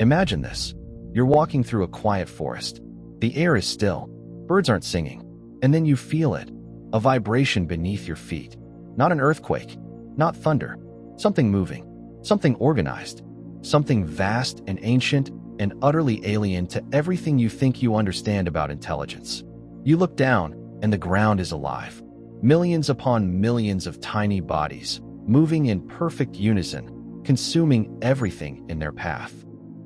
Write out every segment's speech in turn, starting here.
Imagine this. You're walking through a quiet forest. The air is still. Birds aren't singing. And then you feel it. A vibration beneath your feet. Not an earthquake. Not thunder. Something moving. Something organized. Something vast and ancient and utterly alien to everything you think you understand about intelligence. You look down, and the ground is alive. Millions upon millions of tiny bodies, moving in perfect unison, consuming everything in their path.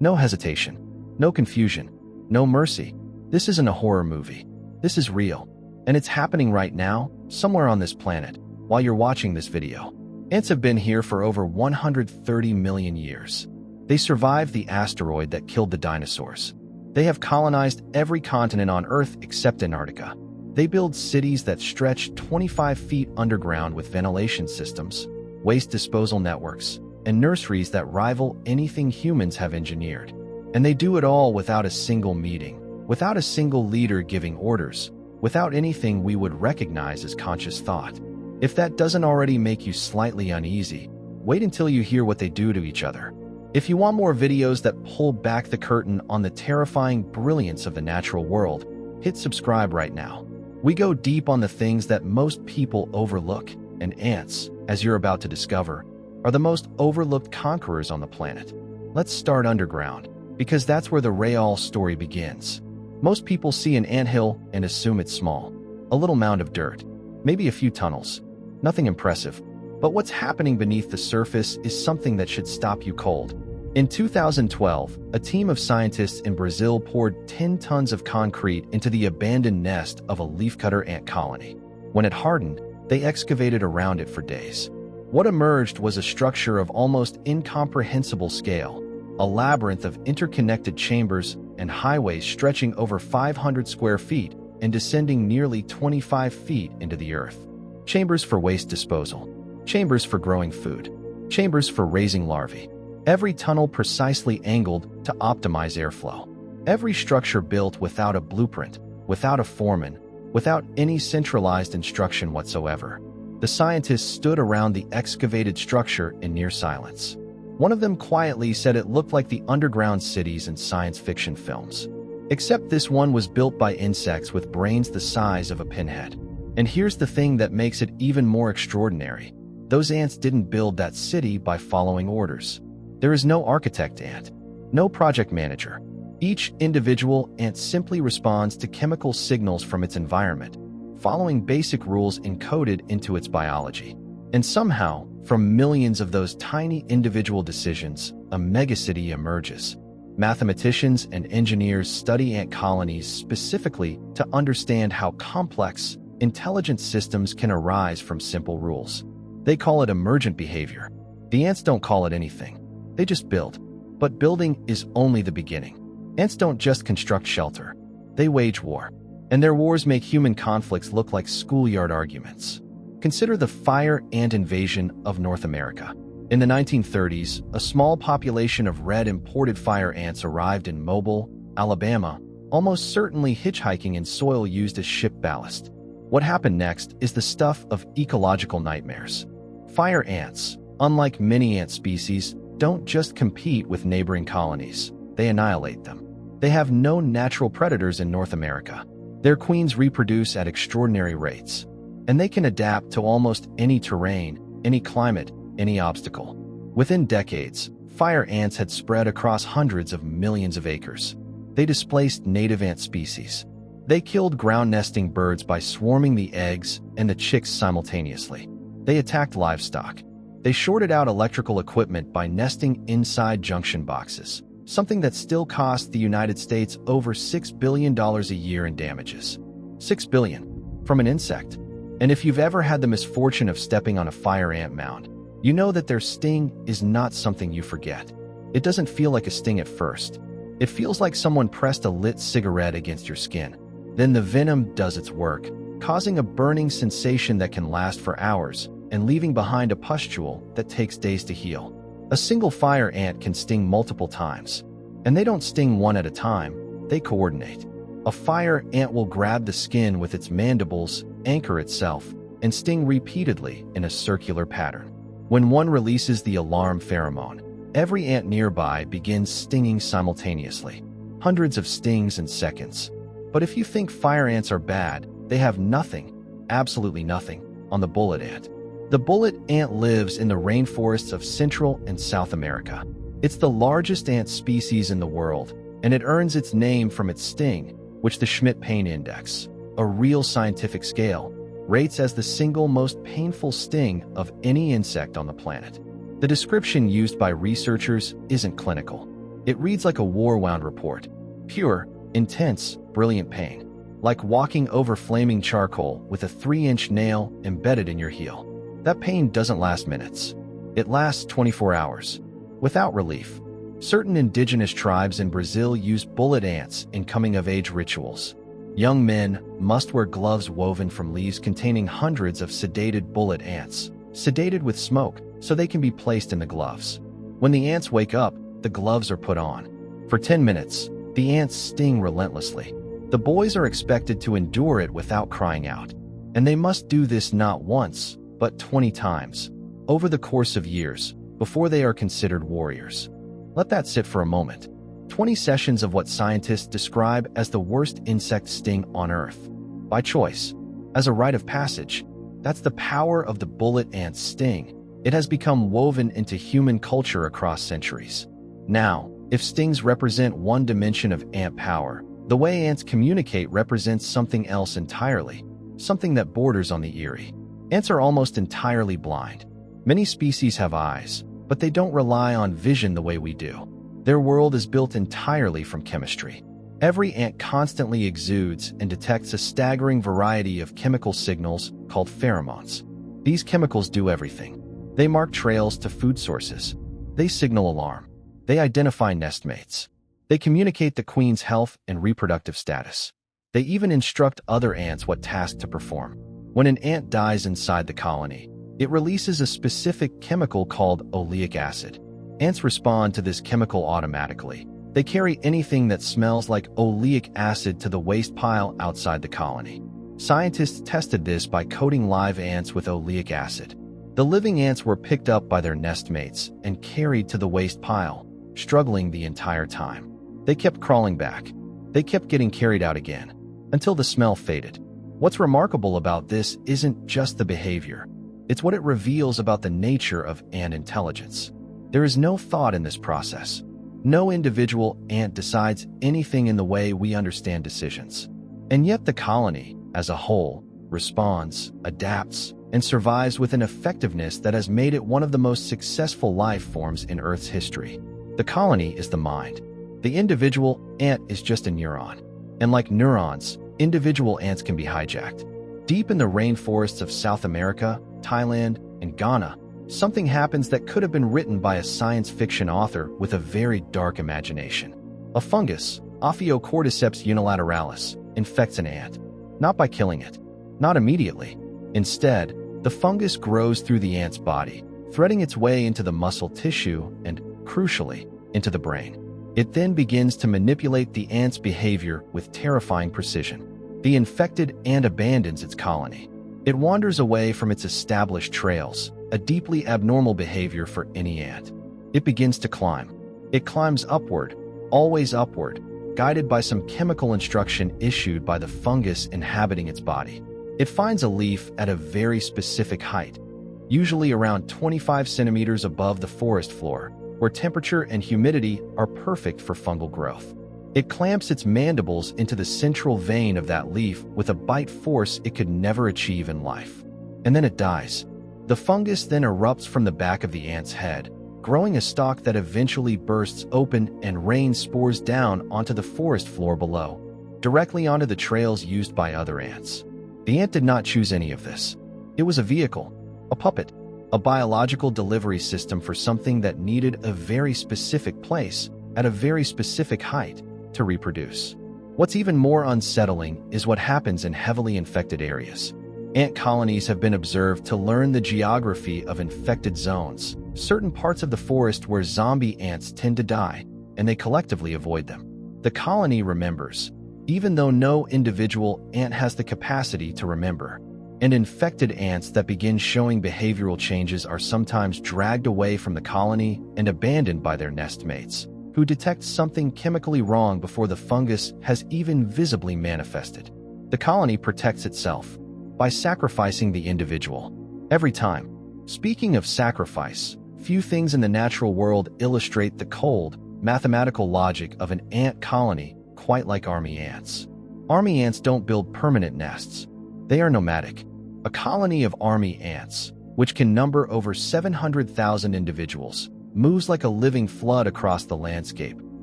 No hesitation, no confusion, no mercy. This isn't a horror movie. This is real. And it's happening right now, somewhere on this planet, while you're watching this video. Ants have been here for over 130 million years. They survived the asteroid that killed the dinosaurs. They have colonized every continent on Earth except Antarctica. They build cities that stretch 25 feet underground with ventilation systems, waste disposal networks, and nurseries that rival anything humans have engineered. And they do it all without a single meeting, without a single leader giving orders, without anything we would recognize as conscious thought. If that doesn't already make you slightly uneasy, wait until you hear what they do to each other. If you want more videos that pull back the curtain on the terrifying brilliance of the natural world, hit subscribe right now. We go deep on the things that most people overlook, and ants, as you're about to discover, are the most overlooked conquerors on the planet. Let's start underground, because that's where the real story begins. Most people see an anthill and assume it's small. A little mound of dirt, maybe a few tunnels. Nothing impressive. But what's happening beneath the surface is something that should stop you cold. In 2012, a team of scientists in Brazil poured 10 tons of concrete into the abandoned nest of a leafcutter ant colony. When it hardened, they excavated around it for days. What emerged was a structure of almost incomprehensible scale, a labyrinth of interconnected chambers and highways stretching over 500 square feet and descending nearly 25 feet into the earth. Chambers for waste disposal. Chambers for growing food. Chambers for raising larvae. Every tunnel precisely angled to optimize airflow. Every structure built without a blueprint, without a foreman, without any centralized instruction whatsoever. The scientists stood around the excavated structure in near silence. One of them quietly said it looked like the underground cities in science fiction films. Except this one was built by insects with brains the size of a pinhead. And here's the thing that makes it even more extraordinary. Those ants didn't build that city by following orders. There is no architect ant, no project manager. Each individual ant simply responds to chemical signals from its environment, following basic rules encoded into its biology. And somehow, from millions of those tiny individual decisions, a megacity emerges. Mathematicians and engineers study ant colonies specifically to understand how complex, intelligent systems can arise from simple rules. They call it emergent behavior. The ants don't call it anything. They just build. But building is only the beginning. Ants don't just construct shelter. They wage war. And their wars make human conflicts look like schoolyard arguments. Consider the fire ant invasion of North America. In the 1930s, a small population of red imported fire ants arrived in Mobile, Alabama, almost certainly hitchhiking in soil used as ship ballast. What happened next is the stuff of ecological nightmares. Fire ants, unlike many ant species, don't just compete with neighboring colonies. They annihilate them. They have no natural predators in North America. Their queens reproduce at extraordinary rates. And they can adapt to almost any terrain, any climate, any obstacle. Within decades, fire ants had spread across hundreds of millions of acres. They displaced native ant species. They killed ground-nesting birds by swarming the eggs and the chicks simultaneously. They attacked livestock. They shorted out electrical equipment by nesting inside junction boxes, something that still costs the United States over $6 billion a year in damages. $6 billion from an insect. And if you've ever had the misfortune of stepping on a fire ant mound, you know that their sting is not something you forget. It doesn't feel like a sting at first. It feels like someone pressed a lit cigarette against your skin. Then the venom does its work, causing a burning sensation that can last for hours and leaving behind a pustule that takes days to heal. A single fire ant can sting multiple times. And they don't sting one at a time, they coordinate. A fire ant will grab the skin with its mandibles, anchor itself, and sting repeatedly in a circular pattern. When one releases the alarm pheromone, Every ant nearby begins stinging simultaneously. Hundreds of stings in seconds. But if you think fire ants are bad, they have nothing, absolutely nothing, on the bullet ant. The bullet ant lives in the rainforests of Central and South America. It's the largest ant species in the world, and it earns its name from its sting, which the Schmidt Pain Index, a real scientific scale, rates as the single most painful sting of any insect on the planet. The description used by researchers isn't clinical. It reads like a war-wound report. Pure, intense, brilliant pain. Like walking over flaming charcoal with a 3-inch nail embedded in your heel. That pain doesn't last minutes. It lasts 24 hours. Without relief. Certain indigenous tribes in Brazil use bullet ants in coming-of-age rituals. Young men must wear gloves woven from leaves containing hundreds of sedated bullet ants, sedated with smoke, so they can be placed in the gloves. When the ants wake up, the gloves are put on. For 10 minutes, the ants sting relentlessly. The boys are expected to endure it without crying out. And they must do this not once, but 20 times, over the course of years, before they are considered warriors. Let that sit for a moment. 20 sessions of what scientists describe as the worst insect sting on Earth. By choice. As a rite of passage. That's the power of the bullet ant's sting. It has become woven into human culture across centuries. Now, if stings represent one dimension of ant power, the way ants communicate represents something else entirely, something that borders on the eerie. Ants are almost entirely blind. Many species have eyes, but they don't rely on vision the way we do. Their world is built entirely from chemistry. Every ant constantly exudes and detects a staggering variety of chemical signals called pheromones. These chemicals do everything. They mark trails to food sources. They signal alarm. They identify nestmates. They communicate the queen's health and reproductive status. They even instruct other ants what task to perform. When an ant dies inside the colony, it releases a specific chemical called oleic acid. Ants respond to this chemical automatically. They carry anything that smells like oleic acid to the waste pile outside the colony. Scientists tested this by coating live ants with oleic acid. The living ants were picked up by their nestmates and carried to the waste pile, struggling the entire time. They kept crawling back. They kept getting carried out again, until the smell faded. What's remarkable about this isn't just the behavior. It's what it reveals about the nature of ant intelligence. There is no thought in this process. No individual ant decides anything in the way we understand decisions. And yet the colony, as a whole, responds, adapts, and survives with an effectiveness that has made it one of the most successful life forms in Earth's history. The colony is the mind. The individual ant is just a neuron. And like neurons, individual ants can be hijacked. Deep in the rainforests of South America, Thailand, and Ghana, something happens that could have been written by a science fiction author with a very dark imagination. A fungus, Ophiocordyceps unilateralis, infects an ant. Not by killing it. Not immediately. Instead, the fungus grows through the ant's body, threading its way into the muscle tissue and, crucially, into the brain. It then begins to manipulate the ant's behavior with terrifying precision. The infected ant abandons its colony. It wanders away from its established trails, a deeply abnormal behavior for any ant. It begins to climb. It climbs upward, always upward, guided by some chemical instruction issued by the fungus inhabiting its body. It finds a leaf at a very specific height, usually around 25 centimeters above the forest floor, where temperature and humidity are perfect for fungal growth. It clamps its mandibles into the central vein of that leaf with a bite force it could never achieve in life. And then it dies. The fungus then erupts from the back of the ant's head, growing a stalk that eventually bursts open and rains spores down onto the forest floor below, directly onto the trails used by other ants. The ant did not choose any of this. It was a vehicle, a puppet, a biological delivery system for something that needed a very specific place, at a very specific height, to reproduce. What's even more unsettling is what happens in heavily infected areas. Ant colonies have been observed to learn the geography of infected zones, certain parts of the forest where zombie ants tend to die, and they collectively avoid them. The colony remembers, even though no individual ant has the capacity to remember. and infected ants that begin showing behavioral changes are sometimes dragged away from the colony and abandoned by their nestmates, who detect something chemically wrong before the fungus has even visibly manifested. The colony protects itself by sacrificing the individual every time. Speaking of sacrifice, few things in the natural world illustrate the cold, mathematical logic of an ant colony quite like army ants. Army ants don't build permanent nests. They are nomadic. A colony of army ants, which can number over 700,000 individuals, moves like a living flood across the landscape,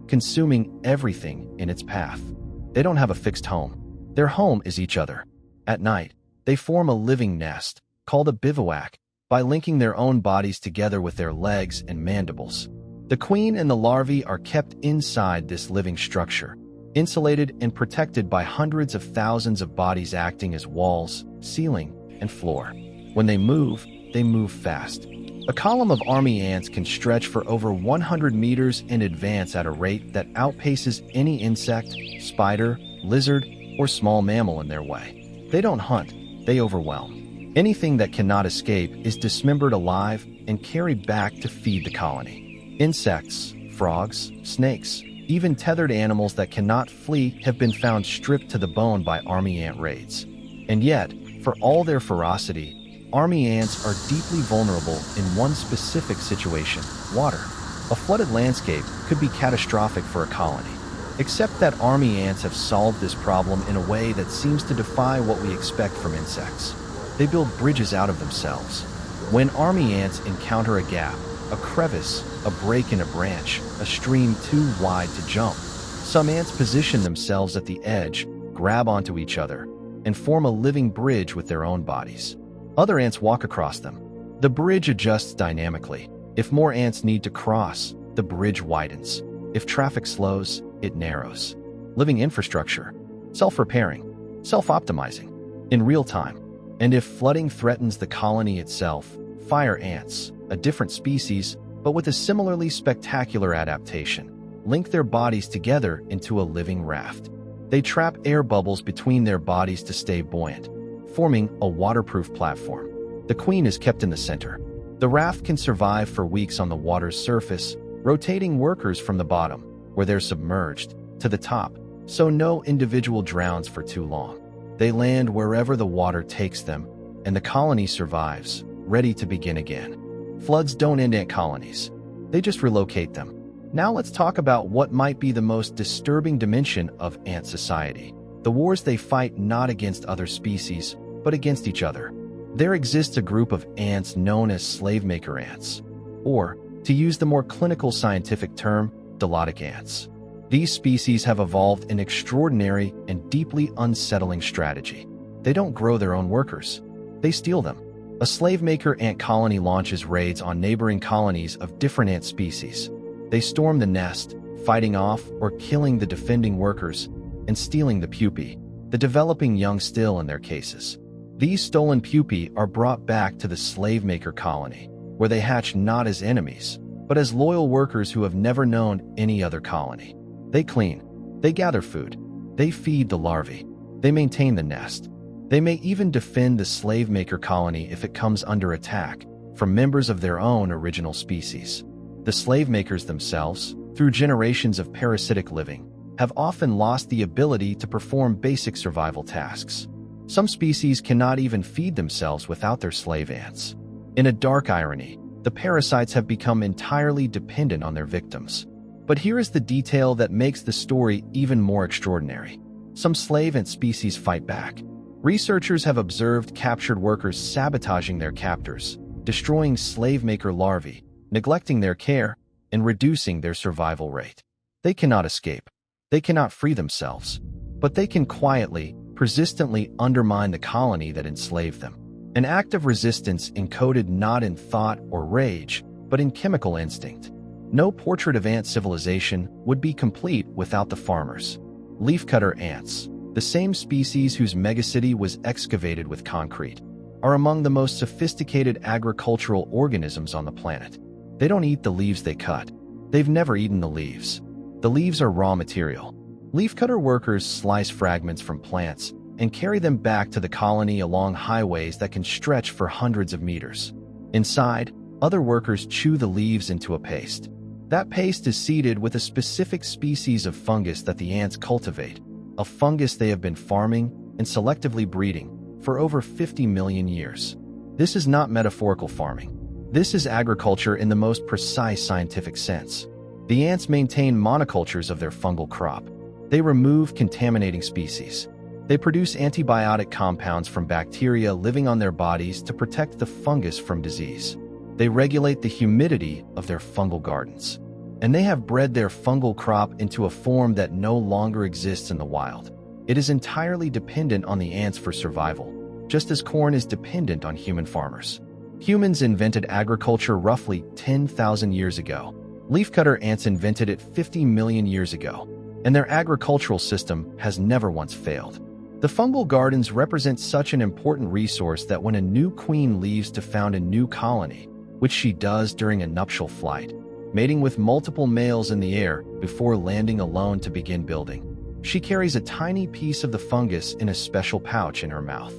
consuming everything in its path. They don't have a fixed home. Their home is each other. At night, they form a living nest, called a bivouac, by linking their own bodies together with their legs and mandibles. The queen and the larvae are kept inside this living structure, insulated and protected by hundreds of thousands of bodies acting as walls, ceiling, and floor. When they move fast. A column of army ants can stretch for over 100 meters in advance at a rate that outpaces any insect, spider, lizard, or small mammal in their way. They don't hunt, they overwhelm. Anything that cannot escape is dismembered alive and carried back to feed the colony. Insects, frogs, snakes, even tethered animals that cannot flee have been found stripped to the bone by army ant raids. And yet, for all their ferocity, army ants are deeply vulnerable in one specific situation: water. A flooded landscape could be catastrophic for a colony. Except that army ants have solved this problem in a way that seems to defy what we expect from insects. They build bridges out of themselves. When army ants encounter a gap, a crevice, a break in a branch, a stream too wide to jump, some ants position themselves at the edge, grab onto each other, and form a living bridge with their own bodies. Other ants walk across them. The bridge adjusts dynamically. If more ants need to cross, the bridge widens. If traffic slows, it narrows. Living infrastructure, self-repairing, self-optimizing, in real time. And if flooding threatens the colony itself, fire ants, a different species, but with a similarly spectacular adaptation, link their bodies together into a living raft. They trap air bubbles between their bodies to stay buoyant, forming a waterproof platform. The queen is kept in the center. The raft can survive for weeks on the water's surface, rotating workers from the bottom, where they're submerged, to the top, so no individual drowns for too long. They land wherever the water takes them, and the colony survives, ready to begin again. Floods don't end ant colonies. They just relocate them. Now let's talk about what might be the most disturbing dimension of ant society: the wars they fight not against other species, but against each other. There exists a group of ants known as slave-maker ants, or, to use the more clinical scientific term, dolotic ants. These species have evolved an extraordinary and deeply unsettling strategy. They don't grow their own workers. They steal them. A slave-maker ant colony launches raids on neighboring colonies of different ant species. They storm the nest, fighting off or killing the defending workers, and stealing the pupae, the developing young still in their cases. These stolen pupae are brought back to the slave-maker colony, where they hatch not as enemies, but as loyal workers who have never known any other colony. They clean. They gather food. They feed the larvae. They maintain the nest. They may even defend the slave-maker colony if it comes under attack from members of their own original species. The slave-makers themselves, through generations of parasitic living, have often lost the ability to perform basic survival tasks. Some species cannot even feed themselves without their slave ants. In a dark irony, the parasites have become entirely dependent on their victims. But here is the detail that makes the story even more extraordinary. Some slave ant species fight back. Researchers have observed captured workers sabotaging their captors, destroying slave-maker larvae, neglecting their care, and reducing their survival rate. They cannot escape. They cannot free themselves. But they can quietly, persistently undermine the colony that enslaved them. An act of resistance encoded not in thought or rage, but in chemical instinct. No portrait of ant civilization would be complete without the farmers. Leafcutter ants, the same species whose megacity was excavated with concrete, are among the most sophisticated agricultural organisms on the planet. They don't eat the leaves they cut. They've never eaten the leaves. The leaves are raw material. Leafcutter workers slice fragments from plants, and carry them back to the colony along highways that can stretch for hundreds of meters. Inside, other workers chew the leaves into a paste. That paste is seeded with a specific species of fungus that the ants cultivate, a fungus they have been farming and selectively breeding for over 50 million years. This is not metaphorical farming. This is agriculture in the most precise scientific sense. The ants maintain monocultures of their fungal crop. They remove contaminating species. They produce antibiotic compounds from bacteria living on their bodies to protect the fungus from disease. They regulate the humidity of their fungal gardens. And they have bred their fungal crop into a form that no longer exists in the wild. It is entirely dependent on the ants for survival, just as corn is dependent on human farmers. Humans invented agriculture roughly 10,000 years ago. Leafcutter ants invented it 50 million years ago, and their agricultural system has never once failed. The fungal gardens represent such an important resource that when a new queen leaves to found a new colony, which she does during a nuptial flight, mating with multiple males in the air before landing alone to begin building, she carries a tiny piece of the fungus in a special pouch in her mouth.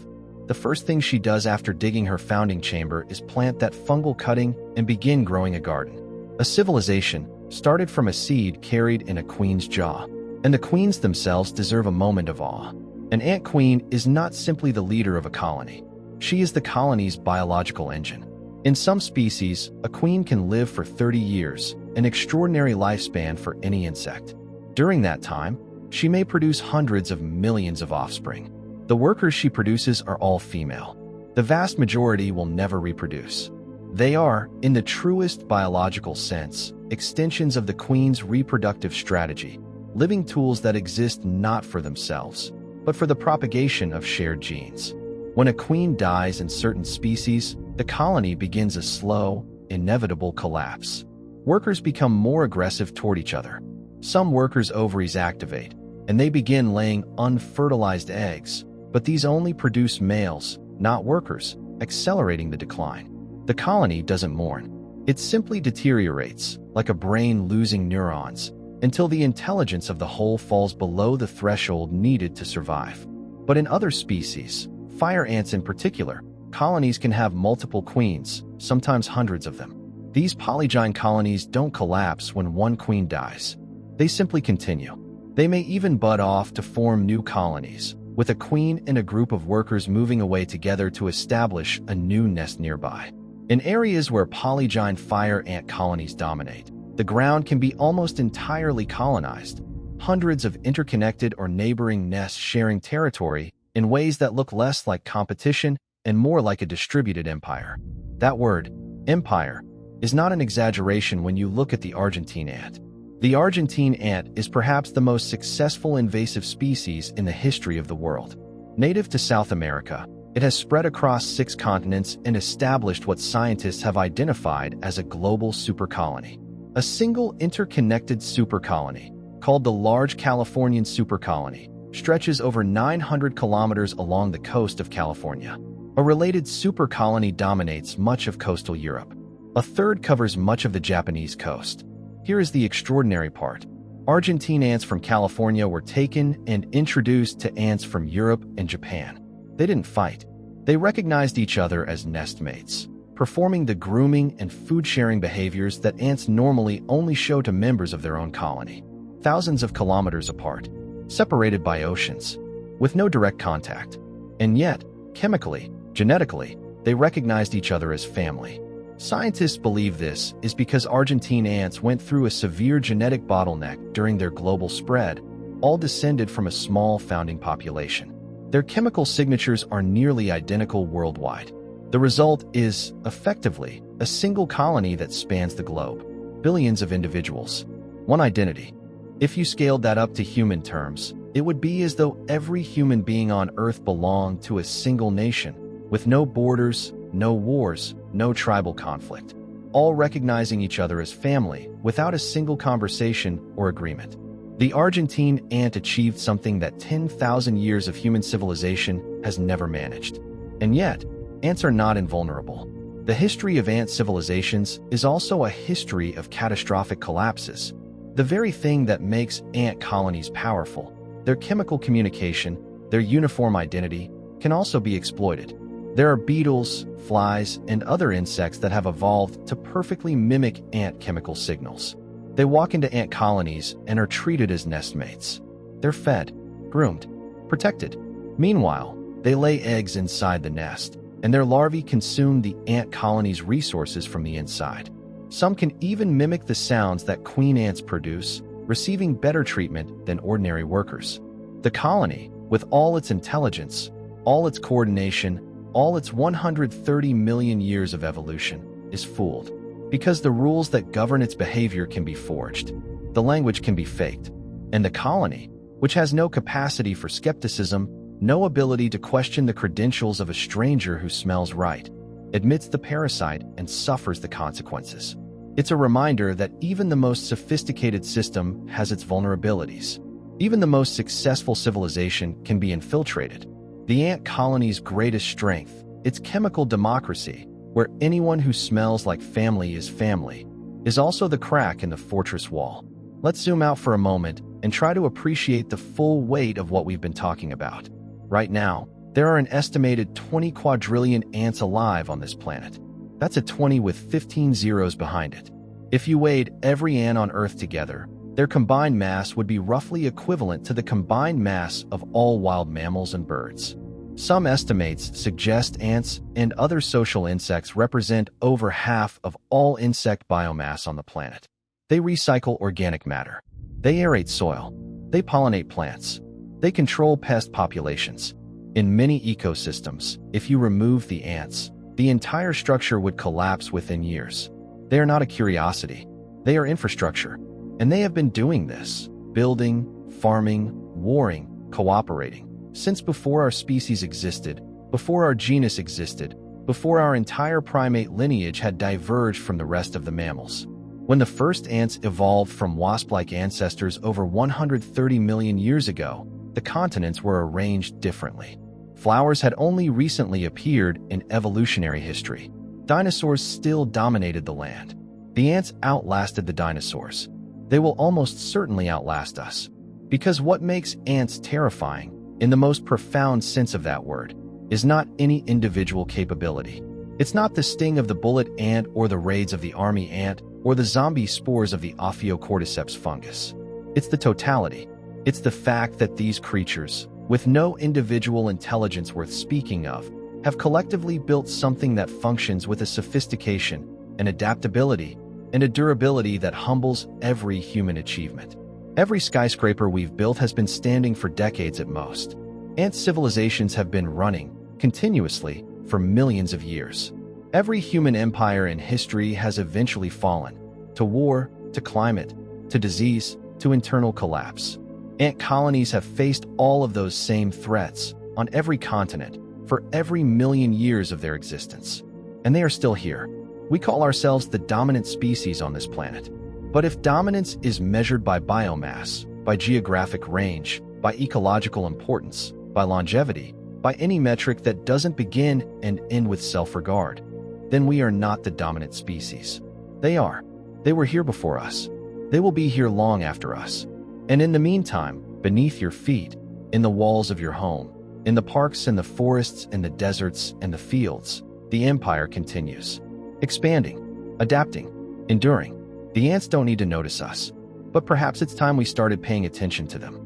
The first thing she does after digging her founding chamber is plant that fungal cutting and begin growing a garden. A civilization started from a seed carried in a queen's jaw, and the queens themselves deserve a moment of awe. An ant queen is not simply the leader of a colony. She is the colony's biological engine. In some species, a queen can live for 30 years, an extraordinary lifespan for any insect. During that time, she may produce hundreds of millions of offspring. The workers she produces are all female. The vast majority will never reproduce. They are, in the truest biological sense, extensions of the queen's reproductive strategy, living tools that exist not for themselves, but for the propagation of shared genes. When a queen dies in certain species, the colony begins a slow, inevitable collapse. Workers become more aggressive toward each other. Some workers' ovaries activate, and they begin laying unfertilized eggs, but these only produce males, not workers, accelerating the decline. The colony doesn't mourn. It simply deteriorates, like a brain losing neurons, until the intelligence of the whole falls below the threshold needed to survive. But in other species, fire ants in particular, colonies can have multiple queens, sometimes hundreds of them. These polygyne colonies don't collapse when one queen dies. They simply continue. They may even bud off to form new colonies, with a queen and a group of workers moving away together to establish a new nest nearby. In areas where polygyne fire ant colonies dominate, the ground can be almost entirely colonized, hundreds of interconnected or neighboring nests sharing territory in ways that look less like competition and more like a distributed empire. That word, empire, is not an exaggeration when you look at the Argentine ant. The Argentine ant is perhaps the most successful invasive species in the history of the world. Native to South America, it has spread across 6 continents and established what scientists have identified as a global supercolony. A single interconnected supercolony, called the Large Californian Supercolony, stretches over 900 kilometers along the coast of California. A related supercolony dominates much of coastal Europe. A third covers much of the Japanese coast. Here is the extraordinary part. Argentine ants from California were taken and introduced to ants from Europe and Japan. They didn't fight. They recognized each other as nestmates, performing the grooming and food-sharing behaviors that ants normally only show to members of their own colony. Thousands of kilometers apart, separated by oceans, with no direct contact. And yet, chemically, genetically, they recognized each other as family. Scientists believe this is because Argentine ants went through a severe genetic bottleneck during their global spread, all descended from a small founding population. Their chemical signatures are nearly identical worldwide. The result is, effectively, a single colony that spans the globe. Billions of individuals. One identity. If you scaled that up to human terms, it would be as though every human being on Earth belonged to a single nation, with no borders, no wars, no tribal conflict, all recognizing each other as family without a single conversation or agreement. The Argentine ant achieved something that 10,000 years of human civilization has never managed. And yet, ants are not invulnerable. The history of ant civilizations is also a history of catastrophic collapses. The very thing that makes ant colonies powerful, their chemical communication, their uniform identity, can also be exploited. There are beetles, flies, and other insects that have evolved to perfectly mimic ant chemical signals. They walk into ant colonies and are treated as nestmates. They're fed, groomed, protected. Meanwhile, they lay eggs inside the nest, and their larvae consume the ant colony's resources from the inside. Some can even mimic the sounds that queen ants produce, receiving better treatment than ordinary workers. The colony, with all its intelligence, all its coordination, all its 130 million years of evolution, is fooled. Because the rules that govern its behavior can be forged, the language can be faked, and the colony, which has no capacity for skepticism, no ability to question the credentials of a stranger who smells right, admits the parasite and suffers the consequences. It's a reminder that even the most sophisticated system has its vulnerabilities. Even the most successful civilization can be infiltrated. The ant colony's greatest strength, its chemical democracy, where anyone who smells like family, is also the crack in the fortress wall. Let's zoom out for a moment and try to appreciate the full weight of what we've been talking about. Right now, there are an estimated 20 quadrillion ants alive on this planet. That's a 20 with 15 zeros behind it. If you weighed every ant on Earth together, their combined mass would be roughly equivalent to the combined mass of all wild mammals and birds. Some estimates suggest ants and other social insects represent over half of all insect biomass on the planet. They recycle organic matter. They aerate soil. They pollinate plants. They control pest populations. In many ecosystems, if you remove the ants, the entire structure would collapse within years. They are not a curiosity. They are infrastructure. And they have been doing this, building, farming, warring, cooperating, since before our species existed, before our genus existed, before our entire primate lineage had diverged from the rest of the mammals. When the first ants evolved from wasp-like ancestors over 130 million years ago, the continents were arranged differently. Flowers had only recently appeared in evolutionary history. Dinosaurs still dominated the land. The ants outlasted the dinosaurs. They will almost certainly outlast us. Because what makes ants terrifying, in the most profound sense of that word, is not any individual capability. It's not the sting of the bullet ant or the raids of the army ant or the zombie spores of the Ophiocordyceps fungus. It's the totality. It's the fact that these creatures, with no individual intelligence worth speaking of, have collectively built something that functions with a sophistication, an adaptability, and a durability that humbles every human achievement. Every skyscraper we've built has been standing for decades at most. Ant civilizations have been running, continuously, for millions of years. Every human empire in history has eventually fallen, to war, to climate, to disease, to internal collapse. Ant colonies have faced all of those same threats, on every continent, for every million years of their existence. And they are still here. We call ourselves the dominant species on this planet. But if dominance is measured by biomass, by geographic range, by ecological importance, by longevity, by any metric that doesn't begin and end with self-regard, then we are not the dominant species. They are. They were here before us. They will be here long after us. And in the meantime, beneath your feet, in the walls of your home, in the parks and the forests and the deserts and the fields, the empire continues. Expanding, adapting, enduring. The ants don't need to notice us, but perhaps it's time we started paying attention to them.